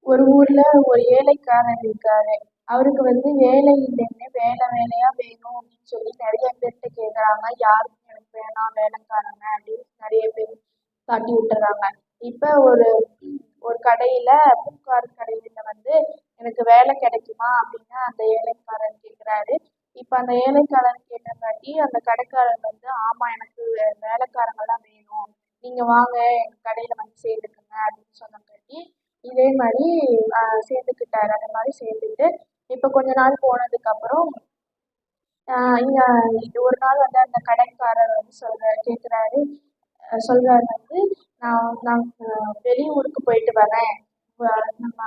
ஒரு ஊர்ல ஒரு ஏழைக்காரர் இருக்காரு. அவருக்கு வேலை இல்லைன்னு வேலையா வேணும் அப்படின்னு சொல்லி நிறைய பேர்கிட்ட கேக்குறாங்க. யாருமே எனக்கு வேணாம் வேலைக்காரங்க அப்படின்னு நிறைய பேர் காட்டி விட்டுறாங்க. இப்ப ஒரு ஒரு கடையில பூக்கார் கடையில எனக்கு வேலை கிடைக்குமா அப்படின்னு அந்த ஏழைக்காரர் கேக்குறாரு. இப்ப அந்த ஏழைக்காரர் கேட்டங்காட்டி அந்த கடைக்காரர் ஆமா எனக்கு வேலைக்காரங்கெல்லாம் வேணும், நீங்க வாங்க எங்க கடையில சேர்ந்துக்குங்க அப்படின்னு சொன்னங்காட்டி இதே மாதிரி சேர்ந்துக்கிட்டாரு. அந்த மாதிரி சேர்ந்துட்டு இப்போ கொஞ்ச நாள் போனதுக்கு அப்புறம் இங்க ஒரு நாள் அந்த கடைக்காரர் கேட்குறாரு. சொல்றாரு நான் வெளியூருக்கு போயிட்டு வரேன். நம்ம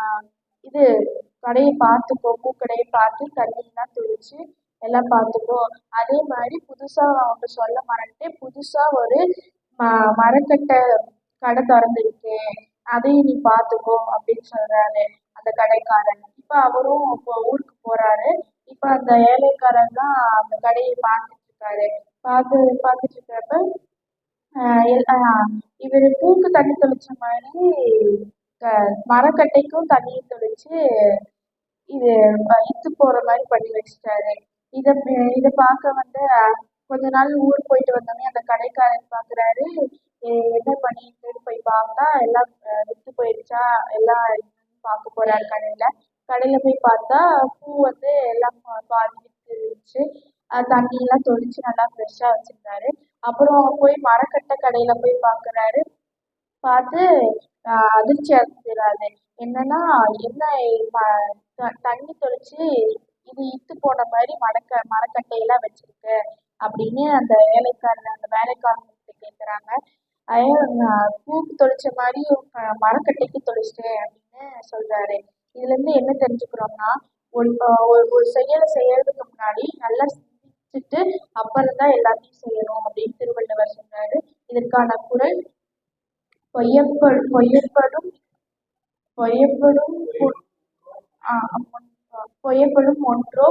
இது கடையை பார்த்துக்கோ, பூக்கடையை பார்த்து தண்ணியெல்லாம் தெளிச்சு எல்லாம் பார்த்துக்கோ. அதே மாதிரி புதுசா அவங்க சொல்ல மறந்துட்டு புதுசா ஒரு மரக்கட்டை கடை திறந்துருக்கேன், அதையும் நீ பார்த்துக்கோ அப்படின்னு சொல்றாரு அந்த கடைக்காரன். இப்போ அவரும் இப்போ ஊருக்கு போறாரு. இப்போ அந்த ஏழைக்காரர் தான் அந்த கடையை பார்த்துட்டு இருக்காரு. பார்த்துட்டு இருக்கிறப்ப இவர் பூக்கு தண்ணி தெளிச்ச மாதிரி மரக்கட்டைக்கும் தண்ணியை தெளிச்சு இது இத்து போற மாதிரி பண்ணி வச்சுட்டாரு. இதை இதை பார்க்க கொஞ்ச நாள் ஊர் போயிட்டு வந்தோடனே அந்த கடைக்காரர் பார்க்குறாரு. என்ன பண்ணிட்டுன்னு போய் பார்த்தா எல்லாம் வித்து போயிடுச்சா எல்லாம் பார்க்க போறாரு கடையில போய் பார்த்தா பூ எல்லாம் பாதி வித்து இருந்துச்சு. தண்ணியெல்லாம் தெளிச்சு நல்லா ஃப்ரெஷ்ஷா வச்சிருந்தாரு. அப்புறம் போய் மரக்கட்டை கடையில போய் பார்க்குறாரு. பார்த்து அதிர்ச்சி அடைஞ்சிடறாரு. என்னன்னா என்ன தண்ணி தெளிச்சு இது இத்து போன மாதிரி மரக்கட்டையெல்லாம் வச்சிருக்க அப்படின்னு அந்த வேலைக்காரங்கிட்ட கேட்குறாங்க. பூக்கு தெளிச்ச மாதிரி மரக்கட்டைக்கு தெளிச்சிட்டேன் அப்படின்னு சொல்றாரு. இதுல இருந்து என்ன தெரிஞ்சுக்கிறோம்னா, ஒரு செயலை செய்யறதுக்கு முன்னாடி நல்லா சிந்திச்சுட்டு அப்புறம் தான் எல்லாத்தையும் செய்யணும் அப்படின்னு திருவள்ளுவர் சொன்னாரு. இதற்கான குறள் பொய்யப்படும் ஒன்றோ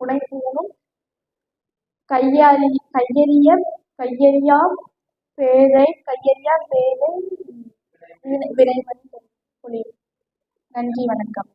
புனைபூணும் கையறியாப் பேதை வினைவன் புலி. நன்றி, வணக்கம்.